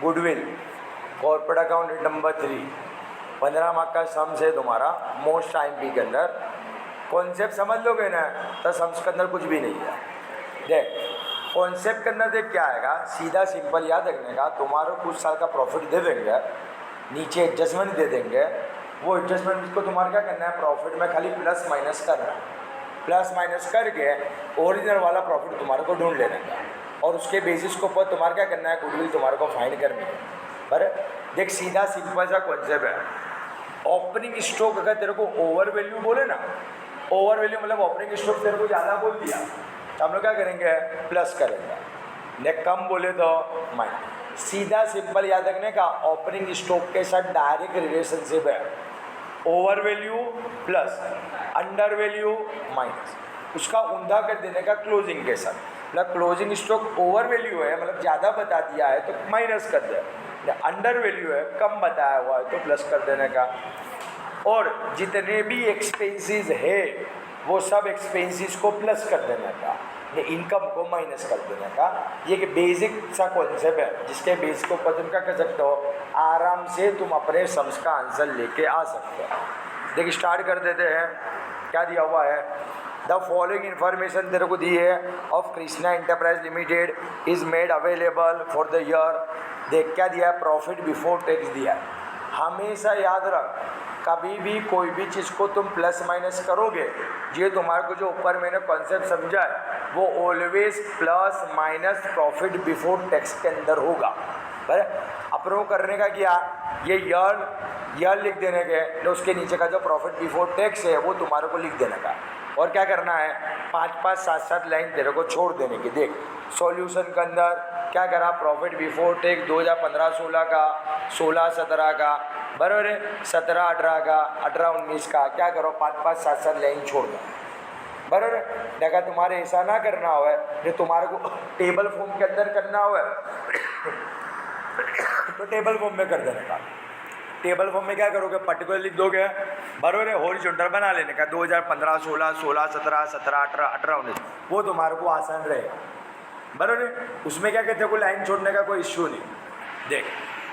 Goodwill, corporate account number 3, 15 mark का sums है तुम्हारा मोस्ट टाइम पी के अंदर। कॉन्सेप्ट समझ लोगे ना तो सम्स के अंदर कुछ भी नहीं है। देख कॉन्सेप्ट के अंदर देख क्या आएगा, सीधा सिंपल याद रखने का, तुम्हारे कुछ साल का प्रॉफिट दे देंगे, नीचे एडजस्टमेंट दे देंगे, वो एडजस्टमेंट को तुम्हारा क्या करना है, प्रॉफिट में खाली प्लस माइनस करना है, प्लस माइनस करके ओरिजिनल वाला प्रॉफिट तुम्हारे को ढूंढ लेने का, और उसके बेसिस के ऊपर तुम्हारा क्या करना है, गुडविल तुम्हारे को फाइंड करनी है। पर देख सीधा सिंपल सा कॉन्सेप्ट है, ओपनिंग स्टॉक अगर तेरे को ओवर वैल्यू बोले ना, ओवर वैल्यू मतलब ओपनिंग स्टॉक तेरे को ज़्यादा बोल दिया तो हम लोग क्या करेंगे, प्लस करेंगे, ने कम बोले तो माइनस। सीधा सिंपल याद रखने का, ओपनिंग स्टॉक के साथ डायरेक्ट रिलेशनशिप है, over value plus under value minus, उसका ऊंधा कर देने का क्लोजिंग के साथ। मतलब क्लोजिंग स्टॉक ओवर वैल्यू है मतलब ज़्यादा बता दिया है तो माइनस कर दे, अंडर वैल्यू है कम बताया हुआ है तो प्लस कर देने का। और जितने भी एक्सपेंसेस है वो सब एक्सपेंसेस को प्लस कर देने का, ये इनकम को माइनस कर देने का। ये एक बेसिक सा कॉन्सेप्ट है जिसके बेस को ऊपर तुम क्या कर सकते हो, आराम से तुम अपने सम्स का आंसर लेके आ सकते हो। देखिए स्टार्ट कर देते हैं, क्या दिया हुआ है, द फॉलोइंग इन्फॉर्मेशन तेरे को दी है of Krishna enterprise limited is made available for the year. देख क्या दिया है, प्रॉफिट बिफोर टैक्स दिया है। हमेशा याद रख, कभी भी कोई भी चीज़ को तुम प्लस माइनस करोगे, ये तुम्हारे को जो ऊपर मैंने कॉन्सेप्ट समझा है वो always plus minus profit before tax के अंदर होगा। पर अप्रूव करने का क्या, ये ईयर लिख देने के, तो उसके नीचे का जो प्रॉफिट बिफोर टैक्स है वो तुम्हारे को लिख देने का। और क्या करना है, 5-5, 7-7 लाइन तेरे को छोड़ देने की। देख सॉल्यूशन के अंदर क्या करा, प्रॉफिट बिफोर टैक्स 2015-16 का, 16-17 का, बराबर है, 17-18 का, 18-19 का, क्या करो 5-5, 7-7 लाइन छोड़ दो, बराबर है। देखा तुम्हारे ऐसा ना करना हो जो तुम्हारे को टेबल फॉर्म के अंदर करना हो तो टेबल फॉर्म में कर देने का। टेबल फॉर्म में क्या करोगे, पर्टिकुलर लिख दोगे, बराबर है, हॉरिजॉन्टल बना लेने का, 2015-16, 16-17, 17-18, 18-19, वो तुम्हारे को आसान रहेगा, बराबर है। उसमें क्या कहते हैं, कोई लाइन छोड़ने का कोई इश्यू नहीं। देख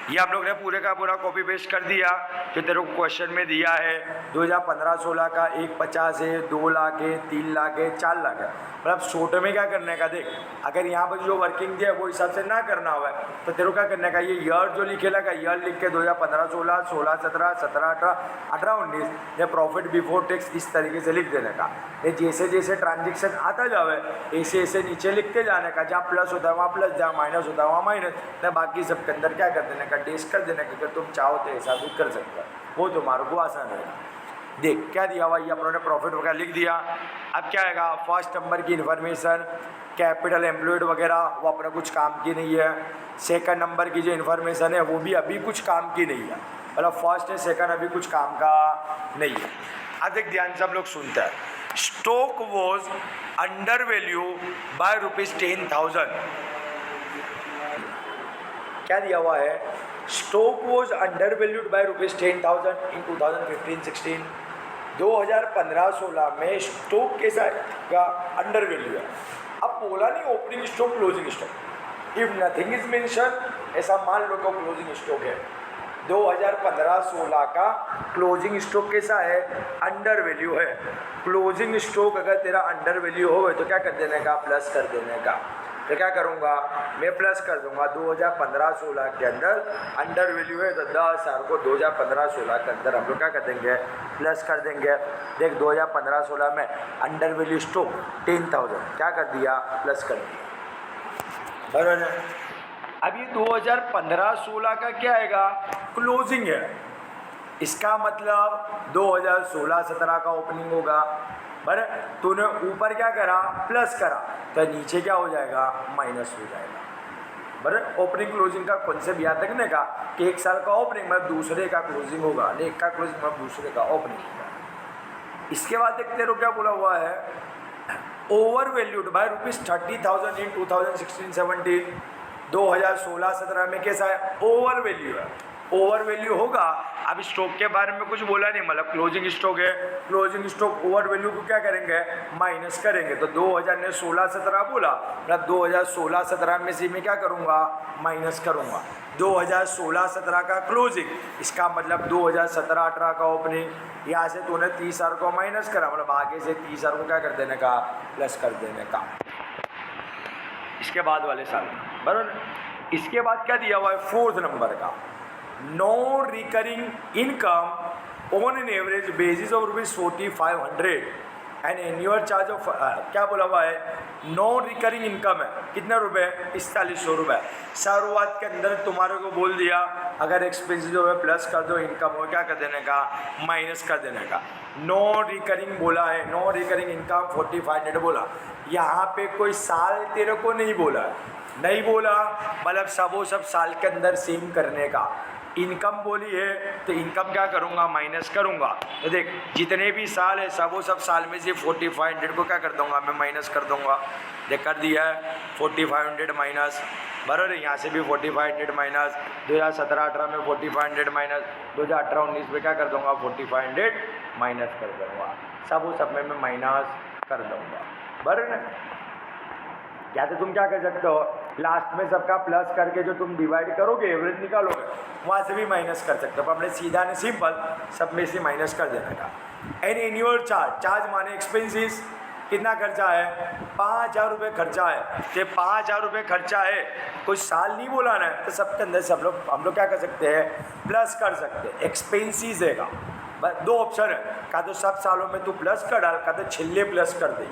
ये आप लोग ने पूरे का पूरा कॉपी पेस्ट कर दिया कि तेरे को क्वेश्चन में दिया है 2015-16 का 150 है, 2 लाख है, 3 लाख है, 4 लाख है, मतलब छोटे में क्या करने का। देख अगर यहाँ पर जो वर्किंग दिया है वो हिसाब से ना करना हुआ है तो तेरे को क्या करने का, ये ईयर जो लिखेला का, ईयर लिख के 2015-16, 16-17, 17-18, 18-19, ये प्रॉफिट बिफोर टैक्स इस तरीके से लिख देने का। ये जैसे जैसे ट्रांजेक्शन आता जावे ऐसे ऐसे नीचे लिखते जाने का, जहाँ प्लस होता है वहाँ प्लस, जहाँ माइनस होता है वहाँ माइनस, न बाकी सब के अंदर क्या कर देने का, डेश कर देने का। अगर तुम चाहो तो ऐसा भी कर सकते हो, वो तुम्हारे को आसान रहेगा। देख क्या दिया हुआ, ये अपनों ने प्रॉफिट वगैरह लिख दिया। अब क्या आएगा, फर्स्ट नंबर की इन्फॉर्मेशन, कैपिटल एम्प्लॉयड वगैरह वो अपना कुछ काम की नहीं है। सेकंड नंबर की जो इन्फॉर्मेशन है वो भी अभी कुछ काम की नहीं है, मतलब फर्स्ट है सेकंड अभी कुछ काम का नहीं है। अब देख ध्यान से हम लोग सुनते हैं, stock was under value by ₹10,000। क्या दिया हुआ है, stock was under valued bye ₹10,000 इन 2015-16। 2015-16 में स्टॉक कैसा का अंडर वैल्यू है। अब बोला नहीं opening stock closing stock, if nothing is mention, ऐसा मान लो तो क्लोजिंग स्टॉक है। 2015-16 का क्लोजिंग स्टॉक कैसा है, अंडर वैल्यू है। क्लोजिंग स्टॉक अगर तेरा अंडर वैल्यू हो तो क्या कर देने का, प्लस कर देने का। तो क्या करूँगा मैं, प्लस कर दूंगा। 2015-16 के अंदर अंडर वैल्यू है तो 10,000 को 2015-16 के अंदर हम लोग क्या कर देंगे, प्लस कर देंगे। देख 2015-16 में अंडर वैल्यू स्टॉक 10,000 क्या कर दिया, प्लस कर दिया, बराबर है। अब ये 2015-16 का क्या आएगा, क्लोजिंग है, इसका मतलब 2016-17 का ओपनिंग होगा। बराबर, तूने ऊपर क्या करा, प्लस करा, तो नीचे क्या हो जाएगा, माइनस हो जाएगा। बराबर, ओपनिंग क्लोजिंग का कॉन्सेप्ट याद रखने का कि एक साल का ओपनिंग मतलब दूसरे का क्लोजिंग होगा, नहीं एक का क्लोजिंग मतलब दूसरे का ओपनिंग होगा। इसके बाद देखते रहो क्या बोला हुआ है, ओवर वैल्यूड बाय ₹30,000 इन 2016-17। 2016-17 में कैसा है, ओवर वैल्यू है, ओवर वैल्यू होगा। अब स्टॉक के बारे में कुछ बोला नहीं, मतलब क्लोजिंग स्टॉक है, क्लोजिंग स्टॉक ओवर वैल्यू को क्या करेंगे, माइनस करेंगे। तो 2000 ने 16-17 बोला, मतलब 2016-17 में से मैं क्या करूँगा, माइनस करूँगा 2016-17 का क्लोजिंग। इसका मतलब 2017-18 का ओपनिंग, यहाँ से तूने 30,000 को माइनस करा, मतलब आगे से 30,000 को क्या कर देने का, प्लस कर देने का, इसके बाद वाले साल, बराबर। इसके बाद क्या दिया हुआ है, 4th नंबर का, no recurring income on an average basis of ₹4500 and annual charge of, क्या बोला हुआ है, नो रिकरिंग इनकम है, कितने रुपए, 4500 रुपये। शुरुआत के अंदर तुम्हारे को बोल दिया अगर एक्सपेंसिस जो है प्लस कर दो, इनकम हो क्या कर देने का, माइनस कर देने का। नो रिकरिंग बोला है, नो रिकरिंग इनकम 4500 बोला। यहाँ पे कोई साल तेरे को नहीं बोला, नहीं बोला, मतलब सब साल के अंदर सेम करने का। इनकम बोली है तो इनकम क्या करूँगा, माइनस करूँगा। तो देख जितने भी साल है सब साल में से 4500 को क्या कर दूँगा, मैं माइनस कर दूँगा। देख कर दिया है 4500 माइनस, बराबर। यहाँ से भी 4500 माइनस, 2017-18 में 4500 माइनस, 2018-19 में क्या कर दूँगा, 4500 माइनस कर दूँगा। सब में मैं माइनस कर दूँगा, बराबर। या तो तुम क्या कर सकते हो, लास्ट में सबका प्लस करके जो तुम डिवाइड करोगे, एवरेज निकालोगे, वहाँ से भी माइनस कर सकते हो। अपने सीधा ने सिंपल सब में से माइनस कर देने का। एन एन्यूअल चार्ज, चार्ज माने एक्सपेंसिस, कितना खर्चा है, 5,000 रुपये खर्चा है। तो 5,000 रुपये खर्चा है, कोई साल नहीं बोला ना, तो सबके अंदर हम लोग क्या कर सकते हैं, प्लस कर सकते हैं। एक्सपेंसिस देगा, बस 2 ऑप्शन है, का तो सब सालों में तू प्लस कर डाल, का तो छिल्ले प्लस कर दे,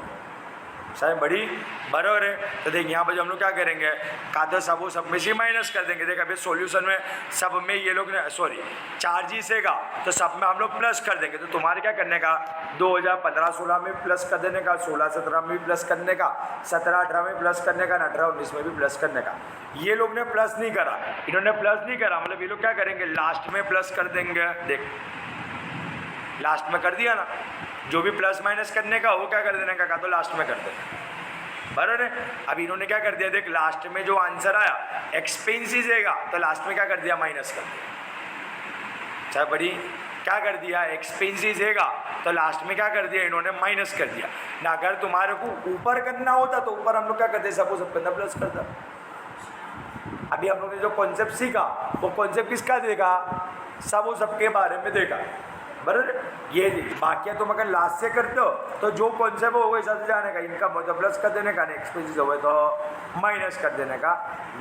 शायद बड़ी, बराबर है। तो देख यहाँ पर जो हम लोग क्या करेंगे, का तो सब में से माइनस कर देंगे। देख अभी सॉल्यूशन में सब में ये लोग ने सॉरी चार्जिस हैगा, तो सब में हम लोग प्लस कर देंगे। तो तुम्हारे क्या करने का, 2015-16 में प्लस कर देने का, 16-17 में भी प्लस करने का, 17-18 में प्लस करने का, 18-19 में भी प्लस करने का। ये लोग ने प्लस नहीं करा, इन्होंने प्लस नहीं करा, मतलब ये लोग क्या करेंगे, लास्ट में प्लस कर देंगे। देख लास्ट में कर दिया ना, जो भी प्लस माइनस करने का वो क्या कर देने का, तो लास्ट में कर देना, बराबर है। अब इन्होंने क्या कर दिया, देख लास्ट में जो आंसर आया एक्सपेंसिस हैगा, तो लास्ट में क्या कर दिया, माइनस कर दिया। अच्छा बड़ी, क्या कर दिया, एक्सपेंसिस हैगा, तो लास्ट में क्या कर दिया, इन्होंने माइनस कर दिया ना। अगर तुम्हारे को ऊपर करना होता तो ऊपर हम लोग क्या करते, सब अंदर प्लस करता। अभी हम लोग ने जो कॉन्सेप्ट सीखा वो कॉन्सेप्ट किसका देखा, सबके बारे में देखा, बराबर। ये बाकी तुम अगर लास्ट से करते हो तो जो कॉन्सेप्ट हो वो हिसाब से जाने का, इनकम हो तो प्लस कर देने का, एक्सपेंसिस हो तो माइनस कर देने का।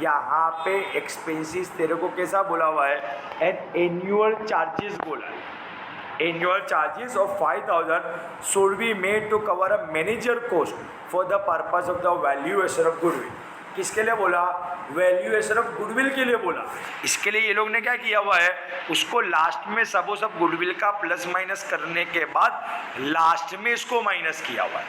यहाँ पे एक्सपेंसिस तेरे को कैसा बोला हुआ है, एन एन्यूअल चार्जेस बोला है। Annual charges of 5,000 should be made to cover a manager cost for the purpose of the valuation of goodwill. किसके लिए बोला, वैल्यूएशन ऑफ गुडविल के लिए बोला। इसके लिए ये लोग ने क्या किया हुआ है, उसको लास्ट में सब गुडविल का प्लस माइनस करने के बाद लास्ट में इसको माइनस किया हुआ है।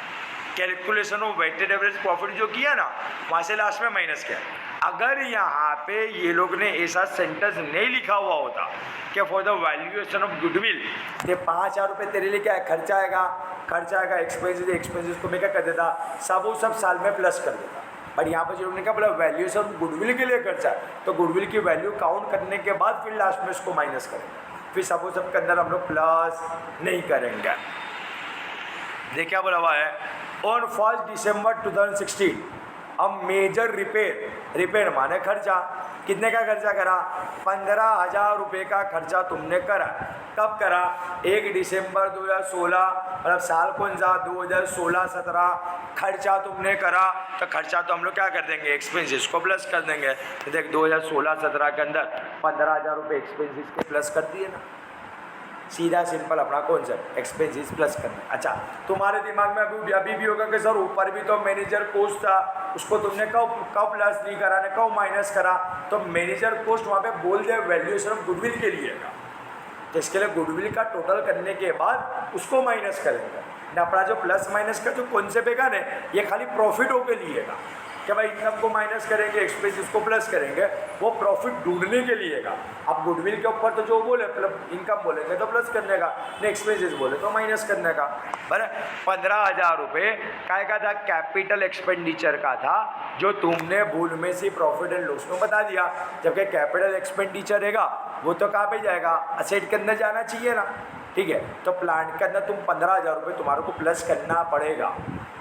Calculation of weighted average profit जो किया ना, वहाँ से लास्ट में माइनस किया। अगर यहाँ पे ये लोग ने ऐसा सेंटेंस नहीं लिखा हुआ होता कि for the valuation of goodwill, ये 5,000 रुपये तेरे लिए क्या है, खर्चा आएगा, एक्सपेंसिस को मैं क्या कर देता, सब साल में प्लस कर देता। बट यहाँ पर जो लोगों ने क्या बोला, वैल्यूएशन गुडविल के लिए खर्चा है, तो गुडविल की वैल्यू काउंट करने के बाद फिर लास्ट में इसको माइनस करेंगे, फिर सबके अंदर हम लोग प्लस नहीं करेंगे। देखिए क्या बोला हुआ है, ऑन 1 दिसंबर 2016 अब मेजर रिपेयर माने खर्चा, कितने का खर्चा करा, 15,000 रुपये का खर्चा तुमने करा। कब करा, 1 दिसंबर 2016, मतलब साल कौन सा, 2016-17 खर्चा तुमने करा। तो खर्चा तो हम लोग क्या कर देंगे, एक्सपेंसिस को प्लस कर देंगे। तो देख 2016-17 के अंदर 15,000 रुपये एक्सपेंसिस को प्लस कर दिए ना, सीधा सिंपल अपना कॉन्सेप्ट, एक्सपेंसिस प्लस करना। अच्छा तुम्हारे दिमाग में अभी भी होगा कि सर ऊपर भी तो मैनेजर कोस्ट था, उसको तुमने कब प्लस नहीं करा ने, कब माइनस करा। तो मैनेजर कोस्ट वहाँ पे बोल दे वैल्यूएशन ऑफ गुडविल के लिए का, तो इसके लिए गुडविल का टोटल करने के बाद उसको माइनस करेंगे ना। अपना जो प्लस माइनस का जो कॉन्सेप्ट है ना, ये खाली प्रॉफिटों के लिए का, कि भाई इनकम को माइनस करेंगे, एक्सपेंसेस को प्लस करेंगे, वो प्रॉफिट ढूंढने के लिए का। अब गुडविल के ऊपर तो जो बोले इनकम बोलेंगे तो प्लस करने का, नहीं एक्सपेंसेस बोले तो माइनस करने का। बराबर 15,000 रुपये काय का था, कैपिटल एक्सपेंडिचर का था, जो तुमने भूल में से प्रॉफिट एंड लॉस में बता दिया। जबकि कैपिटल एक्सपेंडिचर रहेगा वो तो कहाँ पे जाएगा, असेट के अंदर जाना चाहिए ना। ठीक है, तो प्लांट के अंदर तुम 15,000 रुपये तुम्हारे को प्लस करना पड़ेगा।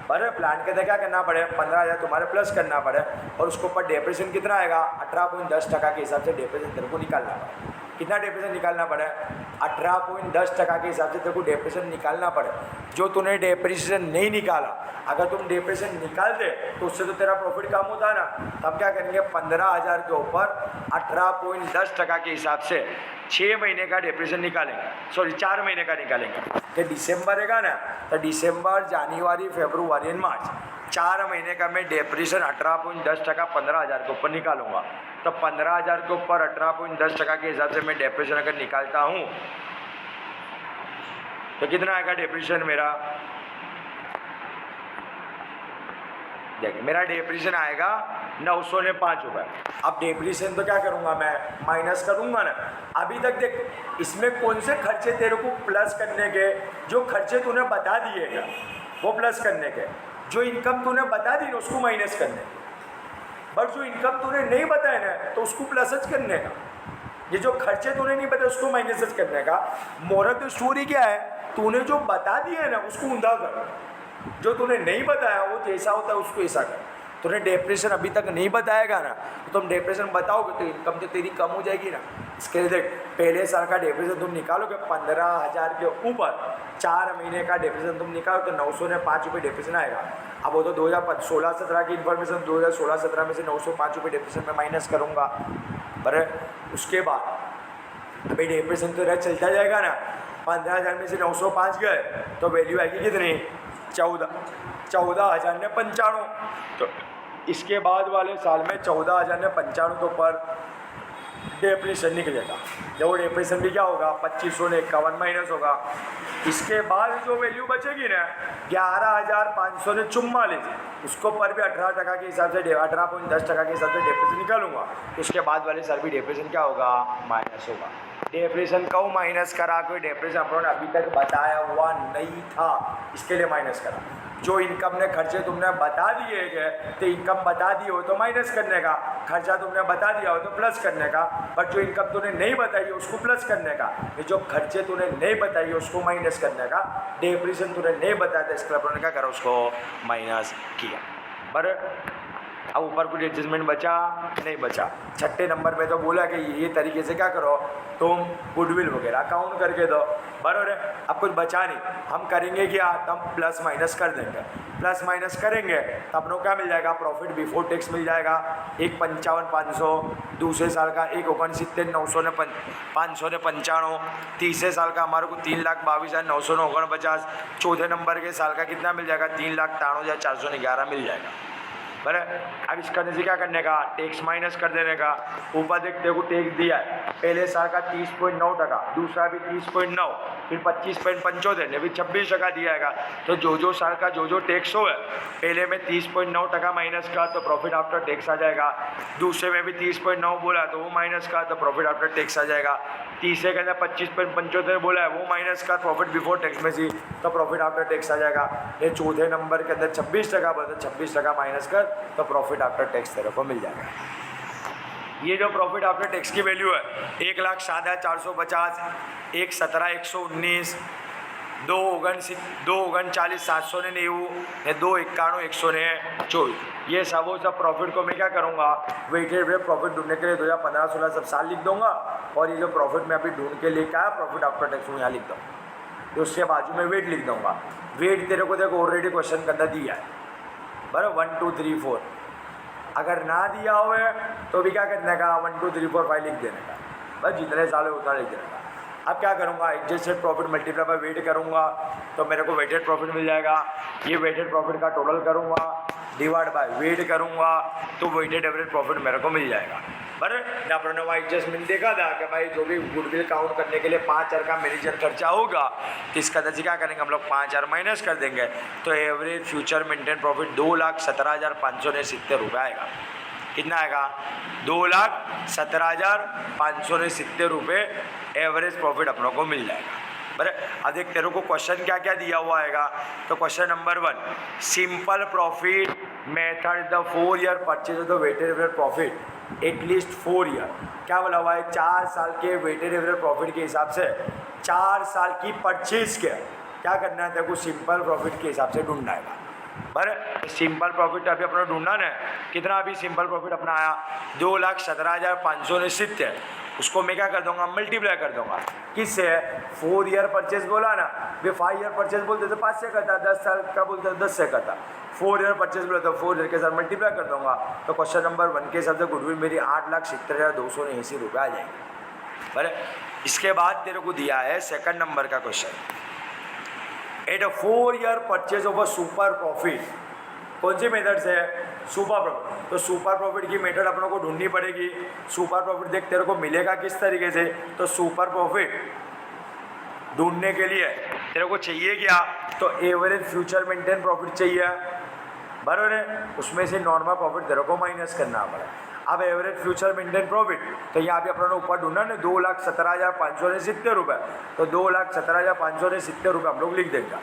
पर प्लांट के अंदर क्या करना पड़े, 15,000 तुम्हारे प्लस करना पड़े, और उसके ऊपर डेप्रेशन कितना आएगा, 18.10% के हिसाब से डेप्रेशन तेरे को निकालना पड़े। कितना डेप्रेशन निकालना पड़े, 18.10% के हिसाब से तेरे को डेप्रेशन निकालना पड़े। जो तूने डेप्रेशन नहीं निकाला, अगर तुम डेप्रेशन निकाल दे तो उससे तो तेरा प्रॉफिट कम होता ना। तब क्या करेंगे, 15,000 के ऊपर 18.10% के हिसाब से 6 महीने का डेप्रेशन निकालेंगे, सॉरी 4 महीने का निकालेंगे। कि दिसंबर रहेगा ना, तो दिसंबर, जनवरी, फरवरी एंड मार्च 4 महीने का मैं डेप्रेशन 18.10% 15,000 के ऊपर निकालूंगा। तो 15,000 के ऊपर 18.10% के हिसाब से मैं डेप्रेशन अगर निकालता हूँ तो कितना आएगा डेप्रेशन मेरा, देखिए मेरा डेप्रेशन आएगा 905 रुपये। अब डेप्रेशन तो क्या करूँगा मैं, माइनस करूँगा ना। अभी तक देख इसमें कौन से खर्चे तेरे को प्लस करने के, जो खर्चे तूने बता दिए हैं वो प्लस करने के, जो इनकम तूने बता दी ना उसको माइनस करने के, बट जो इनकम तूने नहीं बताया ना तो उसको प्लसच करने का। ये जो खर्चे तूने नहीं बताए उसको माइनस करने का। मोरल तो स्टोरी क्या है, तूने जो बता दिया है ना उसको ऊंधा कर, जो तूने नहीं बताया वो जैसा होता है उसको ऐसा कर। तूने डेप्रेशन अभी तक नहीं बताएगा ना, तो तुम डेप्रेशन बताओगे तो इनकम तो तेरी कम हो जाएगी ना। इसके लिए देख, पहले साल का डेप्रेशन तुम निकालोगे 15,000 के ऊपर 4 महीने का डेप्रेशन तुम निकालो तो 905 रुपये डेप्रेशन आएगा। अब वो तो 2016-17 की इन्फॉर्मेशन, 2016-17 में से 905 रुपये डेप्रेशन में माइनस करूँगा। बराबर उसके बाद अभी डेप्रेशन तो चलता जाएगा ना। 15,000 में से 905 गए तो वैल्यू आएगी कितनी, 14,095। तो इसके बाद वाले साल में 14,095 के ऊपर डेप्रेशन निकलेगा। जब वो डेप्रेशन भी क्या होगा, 2,551 माइनस होगा। इसके बाद जो वैल्यू बचेगी ना 11,544, उसको पर भी 18% के हिसाब से 18.10% के हिसाब से डेप्रेशन निकालूंगा। उसके बाद वाले साल भी डेप्रेशन क्या होगा, माइनस होगा। डेप्रेशन को माइनस करा, कोई डेप्रेशन अपने अभी तक बताया हुआ नहीं था, इसके लिए माइनस करा। जो इनकम ने खर्चे तुमने बता दिए गए तो इनकम बता दिए हो तो माइनस करने का, खर्चा तुमने बता दिया हो तो प्लस करने का, बट जो इनकम तूने नहीं बताई है उसको प्लस करने का। ये जो खर्चे तूने नहीं बताई है उसको माइनस करने का। डेप्रेशन तूने नहीं बताया था इसके लिए क्या करा, उसको माइनस किया। बराबर अब ऊपर कुछ एडजस्टमेंट बचा नहीं बचा। छठे नंबर पे तो बोला कि ये तरीके से क्या करो, तुम गुडविल वगैरह काउंट करके दो। बराबर है, अब कुछ बचा नहीं, हम करेंगे क्या, हम प्लस माइनस कर देंगे। प्लस माइनस करेंगे तो अपनों क्या मिल जाएगा, प्रॉफिट बिफोर टैक्स मिल जाएगा। एक 55,500, दूसरे साल का 1,69,595, तीसरे साल का हमारे को 3,22,949, चौथे नंबर के साल का कितना मिल जाएगा, 3,93,411 मिल जाएगा। बराबर अब इस करने से क्या करने का, टैक्स माइनस कर देने का। ऊपर देखते को टैक्स दिया है, पहले साल का 30.9%, दूसरा भी 30.9, फिर 25.75, फिर 26% दिया है। तो जो साल का जो टैक्स हो है, पहले में 30.9% माइनस का तो प्रॉफिट आफ्टर टैक्स आ जाएगा। दूसरे में भी 30.9 बोला तो वो माइनस का तो प्रॉफिट आफ्टर टैक्स आ जाएगा। तीसरे के अंदर 25.75 बोला है वो माइनस का प्रॉफिट बिफोर टैक्स में से तो प्रॉफिट आफ्टर टैक्स आ जाएगा। ये चौथे नंबर के अंदर 26% बोला, 26% माइनस कर तो प्रॉफिट आफ्टर टैक्स तेरे को मिल जाएगा। ये जो प्रॉफिट आफ्टर टैक्स की वैल्यू है 1,07,450, 1,17,119, 2,39,790, 2,91,124, ये सब प्रॉफिट को मैं क्या करूँगा, वेटेड एवरेज प्रॉफिट ढूंढने के लिए 2015-16 सब साल लिख दूंगा। और ये जो प्रॉफिट मैं अभी ढूंढ के लेकर आया प्रॉफिट आफ्टर टैक्स यहाँ लिख दूँ, तो उसके बाजू में वेट लिख दूंगा। वेट तेरे को देखो ऑलरेडी क्वेश्चन के अंदर दिया है, बराबर 1 2 3 4। अगर ना दिया हुए तो भी क्या करने का, 1 2 3 4 5 लिख देने का, बस जितने साल है उतना लिख देने का। अब क्या करूँगा, adjusted profit multiply by weight करूँगा तो मेरे को वेटेड प्रॉफिट मिल जाएगा। ये वेटेड प्रॉफिट का टोटल करूँगा, डिवाइड बाय वेट करूँगा तो वेटेड एवरेज प्रॉफिट मेरे को मिल जाएगा। बराबर। अपन ने वहाँ एडजस्टमेंट देखा था कि भाई जो भी गुडविल काउंट करने के लिए 5,000 का मैनेजर खर्चा होगा, तो इसका दर्ज क्या करेंगे हम लोग 5,000 माइनस कर देंगे, तो एवरेज फ्यूचर मेंटेन प्रॉफिट 2,17,570 रुपये आएगा। कितना आएगा? 2,17,570 रुपये एवरेज प्रॉफिट अपनों को मिल जाएगा। बराबर। अब देख तेरे को क्वेश्चन क्या क्या दिया हुआ आएगा, तो question number 1, simple profit method the 4 year purchase of the weighted average profit at least 4 year. क्या बोला हुआ है? 4 साल के वेटेड एवरेज प्रॉफिट के हिसाब से 4 साल की परचेज के क्या करना है तेरे को सिंपल प्रॉफिट के हिसाब से ढूंढना है। बराबर। सिंपल प्रॉफिट अभी अपना ढूंढना ना, कितना अभी सिंपल प्रॉफिट अपना आया 2,17,570। उसको मैं क्या कर दूंगा? मल्टीप्लाई कर दूंगा। किससे? 4 ईयर परचेज बोला ना, वे 5 ईयर परचेज बोलते तो 5 से करता, 10 साल का बोलते तो 10 से करता। 4 ईयर परचेज बोला तो 4 ईयर के साथ मल्टीप्लाई कर दूंगा। तो क्वेश्चन नंबर 1 के हिसाब से गुडविल मेरी 8,70,280 रुपये आ जाएगी। बराबर। इसके बाद तेरे को दिया है सेकंड नंबर का question, at a 4 year purchase of a super profit. कौन सी मेथड से? Super profit. तो सुपर प्रॉफिट की मेथड अपनों को ढूंढनी पड़ेगी। सुपर प्रॉफिट देख तेरे को मिलेगा किस तरीके से, तो सुपर प्रॉफिट ढूंढने के लिए तेरे को चाहिए क्या, तो एवरेज फ्यूचर मेंटेन प्रॉफिट चाहिए। बराबर है। उसमें से नॉर्मल प्रॉफिट तेरे को माइनस करना पड़े। अब एवरेज फ्यूचर मेंटेन प्रॉफिट तो यहाँ पे अपना ऊपर ढूंढना ना 2,17,570 रुपये, तो 2,17,570 रुपये हम लोग लिख देंगे।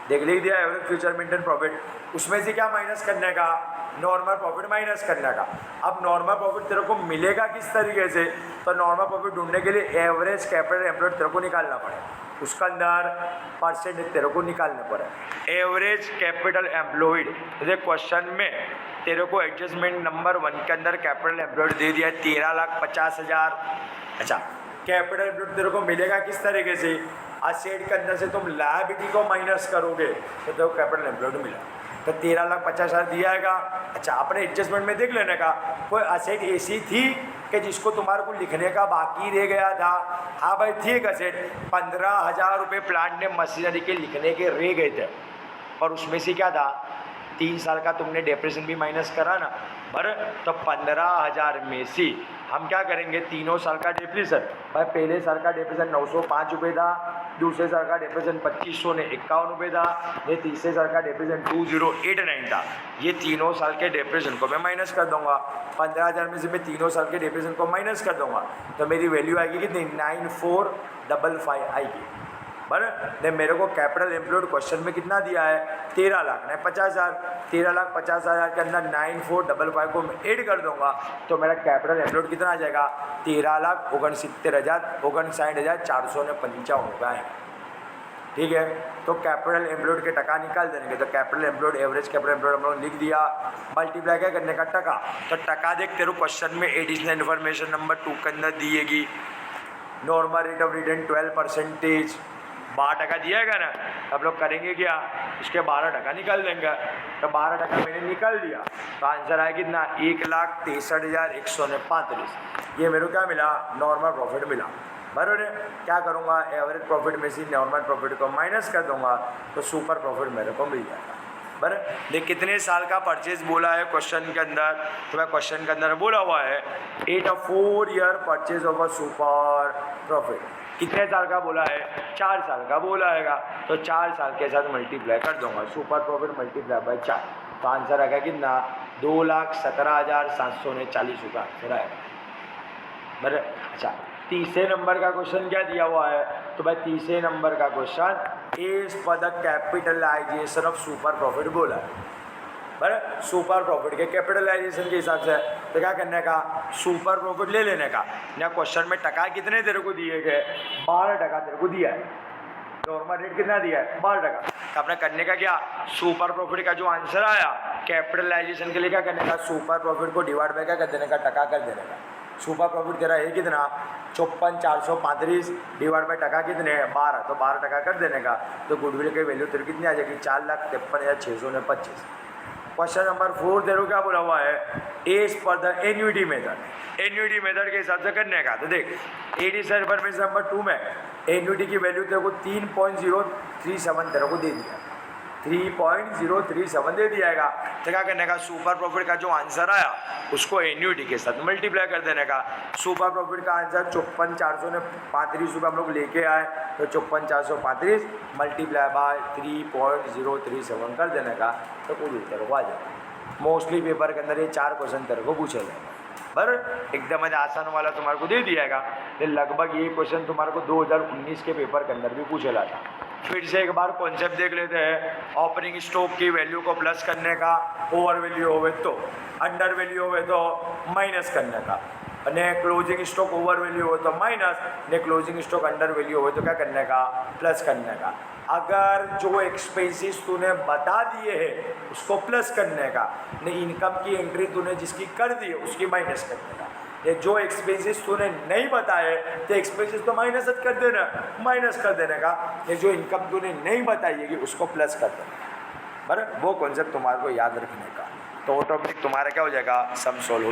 लिख दिया एवरेज फ्यूचर मेंटेन प्रॉफिट। उसमें से क्या माइनस करने का? नॉर्मल प्रॉफिट माइनस करने का। अब नॉर्मल प्रॉफिट तेरे को मिलेगा किस तरीके से, तो नॉर्मल प्रॉफिट ढूंढने के लिए एवरेज कैपिटल एम्प्लॉयड तेरे को निकालना पड़े, उसका अंदर परसेंटेज तेरे को निकालना पड़े। एवरेज कैपिटल एम्प्लॉयड, जैसे क्वेश्चन में तेरे को एडजस्टमेंट नंबर 1 के अंदर कैपिटल एम्प्लॉयड दे दिया है 13,50,000। अच्छा, कैपिटल एम्प्लॉयड तेरे को मिलेगा किस तरीके से? असेट के अंदर से तुम लायबिलिटी को माइनस करोगे तो तेरे को कैपिटल एम्प्लॉयड मिला, तो 13,50,000 दिया आएगा। अच्छा, अपने एडजस्टमेंट में देख लेने का कोई असेट ऐसी थी कि जिसको तुम्हारे को लिखने का बाकी रह गया था। हाँ भाई ठीक, असेट 15,000 रुपये प्लांट ने मशीनरी के लिखने के रह गए थे, और उसमें से क्या था 3 साल का तुमने डेप्रेशन भी माइनस करा ना। बराबर। तो 15,000 में से हम क्या करेंगे, तीनों साल का डेप्रेशन। भाई पहले साल का डेप्रेशन 905 रुपये था, दूसरे साल का डेप्रेशन 2,551 रुपये था, ये तीसरे साल का डेप्रेशन 2,089 था। ये तीनों साल के डेप्रेशन को मैं माइनस कर दूंगा। 15,000 में से मैं तीनों साल के डेप्रेशन को माइनस कर दूंगा, तो मेरी वैल्यू आएगी कितनी? 9,455 आएगी। बराबर। मेरे को कैपिटल एम्प्लॉयड क्वेश्चन में कितना दिया है? 13 लाख नहीं 50,000। 13,50,000 के अंदर 9,455 को मैं ऐड कर दूंगा, तो मेरा कैपिटल एम्प्लॉयड कितना आ जाएगा? 13,69,455 रुपये आएगा। ठीक है, तो कैपिटल एम्प्लॉयड के टका निकाल देंगे, तो capital employed average capital employed हम लोग लिख दिया। मल्टीप्लाई क्या करने का? टका। तो टका देख तेरे क्वेश्चन में एडिशनल इन्फॉर्मेशन नंबर 2 के अंदर दिएगी। नॉर्मल रेट ऑफ रिटर्न 12%, 12% दिएगा ना। अब लोग करेंगे क्या, उसके 12% निकाल देंगे, तो 12% मैंने निकाल दिया, तो आंसर आया कितना? 1,63,135। ये मेरे को क्या मिला? नॉर्मल प्रॉफिट मिला। बराबर है। क्या करूँगा, एवरेज प्रॉफिट में से नॉर्मल प्रॉफिट को माइनस कर दूंगा, तो सुपर प्रॉफिट मेरे को मिल जाएगा। बराबर। देख कितने साल का परचेज बोला है क्वेश्चन के अंदर, तो मैं क्वेश्चन के अंदर बोला हुआ है 8 a 4 year purchase of a super profit. कितने साल का बोला है? 4 साल का बोला है, तो 4 साल के साथ मल्टीप्लाई कर दूंगा, सुपर प्रॉफिट मल्टीप्लाई बाय 4, तो आंसर आएगा कितना? 2,17,740 रुपये आंसर आएगा। बराबर। अच्छा, तीसरे नंबर का क्वेश्चन क्या दिया हुआ है, तो भाई तीसरे नंबर का question is for the capitalisation of super profit बोला है। बराबर। सुपर प्रॉफिट के कैपिटलाइजेशन के हिसाब से तो क्या करने का? सुपर प्रॉफिट ले लेने का। या क्वेश्चन में टका कितने तेरे को दिए गए? 12% तेरे को दिया है। नॉर्मल रेट कितना दिया है? 12%। तो आपने करने का क्या? सुपर प्रॉफिट का जो आंसर आया कैपिटलाइजेशन के लिए क्या करने का? सुपर प्रॉफिट को डिवाइड बाय क्या कर देने का? टका कर देने का। सुपर प्रॉफिट तेरा है कितना? 54,435 डिवाइड बाय टका कितने? 12, तो 12% कर देने का, तो गुडविल की वैल्यू तेरी कितनी आ जाएगी? 4,53,625। क्वेश्चन नंबर 4 तेरे को क्या बोला हुआ है? As per the annuity method. Annuity method के हिसाब से करने का, तो देख एडिशन इन्फॉर्मेशन नंबर 2 में एन्युटी की वैल्यू तेरे को 3.037 तेरे को दे दिया। 3.037 दे दिया है। तो क्या करने का, सुपर प्रॉफिट का जो आंसर आया उसको एन्युटी के साथ मल्टीप्लाई कर देने का। सुपर प्रॉफिट का आंसर 54,435 रुपये हम लोग लेके आए, तो 54,435 मल्टीप्लाई बाय 3.037 कर देने का, तो कुछ उत्तर को आ जाए। मोस्टली पेपर के अंदर ये 4 क्वेश्चन तेरे को पूछे जाएंगे, पर एकदम आसान वाला तुम्हारे को दे दिया है। लगभग ये क्वेश्चन तुम्हारे को 2019 के पेपर के अंदर भी पूछेला था। फिर से एक बार कॉन्सेप्ट देख लेते हैं। ओपनिंग स्टॉक की वैल्यू को प्लस करने का, ओवर वैल्यू होवे तो, अंडर वैल्यू होवे तो माइनस करने का, ने क्लोजिंग स्टॉक ओवर वैल्यू हो तो माइनस, ने क्लोजिंग स्टॉक अंडर वैल्यू हो तो क्या करने का, प्लस करने का। अगर जो एक्सपेंसेस तूने बता दिए हैं उसको प्लस करने का, ने इनकम की एंट्री तूने जिसकी कर दी है उसकी माइनस करने का। ये जो एक्सपेंसेस तूने नहीं बताए तो एक्सपेंसेस तो माइनस कर देना, माइनस कर देने का। ये जो इनकम तूने नहीं बताई है कि उसको प्लस कर देना। बराबर, वो कॉन्सेप्ट तुम्हारे को याद रखने का, तो ऑटोमेटिक तुम्हारा क्या हो जाएगा, सम सोल्व हो जाएगा।